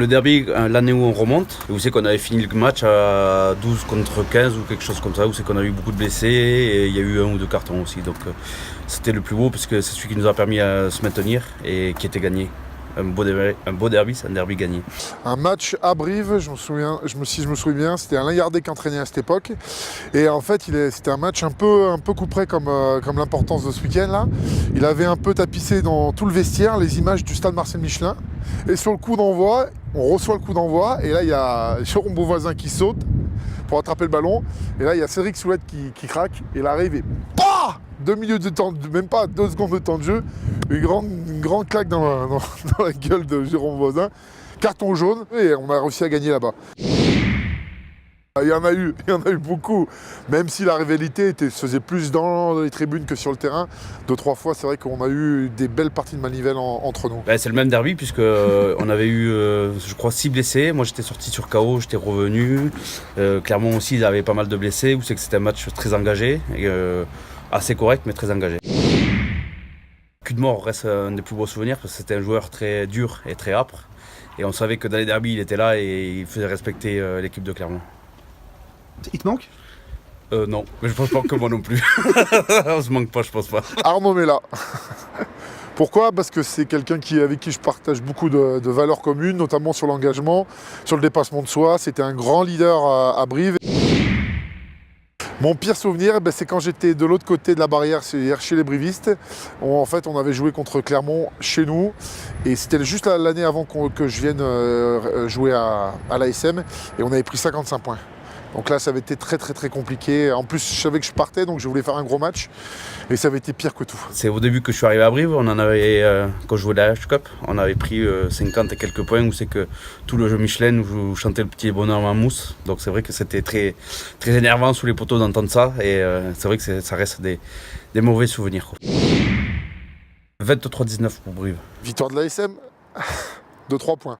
Le derby, l'année où on remonte, où c'est qu'on avait fini le match à 12 contre 15 ou quelque chose comme ça, où c'est qu'on a eu beaucoup de blessés et il y a eu 1 ou 2 cartons aussi. Donc c'était le plus beau parce que c'est celui qui nous a permis de se maintenir et qui était gagné. Un beau derby, c'est un derby gagné. Un match à Brive, si je me souviens bien, c'était Alain Yardet qui entraînait à cette époque. Et en fait, c'était un match un peu couperé comme l'importance de ce week-end là. Il avait un peu tapissé dans tout le vestiaire les images du stade Marcel Michelin. Et sur le coup d'envoi, on reçoit le coup d'envoi. Et là, il y a Jérôme Beauvoisin qui saute pour attraper le ballon. Et là, il y a Cédric Soulette qui craque. Et il arrive et bah, 2 minutes de temps, même pas 2 secondes de temps de jeu. Une grande claque dans la gueule de Jérôme Beauvoisin. Carton jaune. Et on a réussi à gagner là-bas. Il y en a eu beaucoup, même si la rivalité se faisait plus dans les tribunes que sur le terrain. 2-3 fois, c'est vrai qu'on a eu des belles parties de manivelle entre nous. C'est le même derby puisque on avait eu, je crois, 6 blessés. Moi, j'étais sorti sur KO, j'étais revenu. Clermont aussi, ils avaient pas mal de blessés. Où c'est que c'était un match très engagé, et, assez correct, mais très engagé. Cudemore reste un des plus beaux souvenirs parce que c'était un joueur très dur et très âpre. Et on savait que dans les derbys, il était là et il faisait respecter l'équipe de Clermont. Il te manque ? Non, mais je pense pas que moi non plus. On se manque pas, je pense pas. Arnaud Mella. Pourquoi ? Parce que c'est quelqu'un avec qui je partage beaucoup de valeurs communes, notamment sur l'engagement, sur le dépassement de soi. C'était un grand leader à Brive. Mon pire souvenir, c'est quand j'étais de l'autre côté de la barrière, c'est-à-dire chez les brivistes. En fait, on avait joué contre Clermont chez nous. Et c'était juste l'année avant que je vienne jouer à l'ASM. Et on avait pris 55 points. Donc là, ça avait été très très très compliqué. En plus, je savais que je partais, donc je voulais faire un gros match. Et ça avait été pire que tout. C'est au début que je suis arrivé à Brive. On en avait, quand je jouais la H-Cup, on avait pris 50 et quelques points. Où c'est que tout le jeu Michelin, où je chantais le petit bonhomme en mousse. Donc c'est vrai que c'était très, très énervant sous les poteaux d'entendre ça. Et c'est vrai que ça reste des mauvais souvenirs. 23-19 pour Brive. Victoire de l'ASM de 3 points.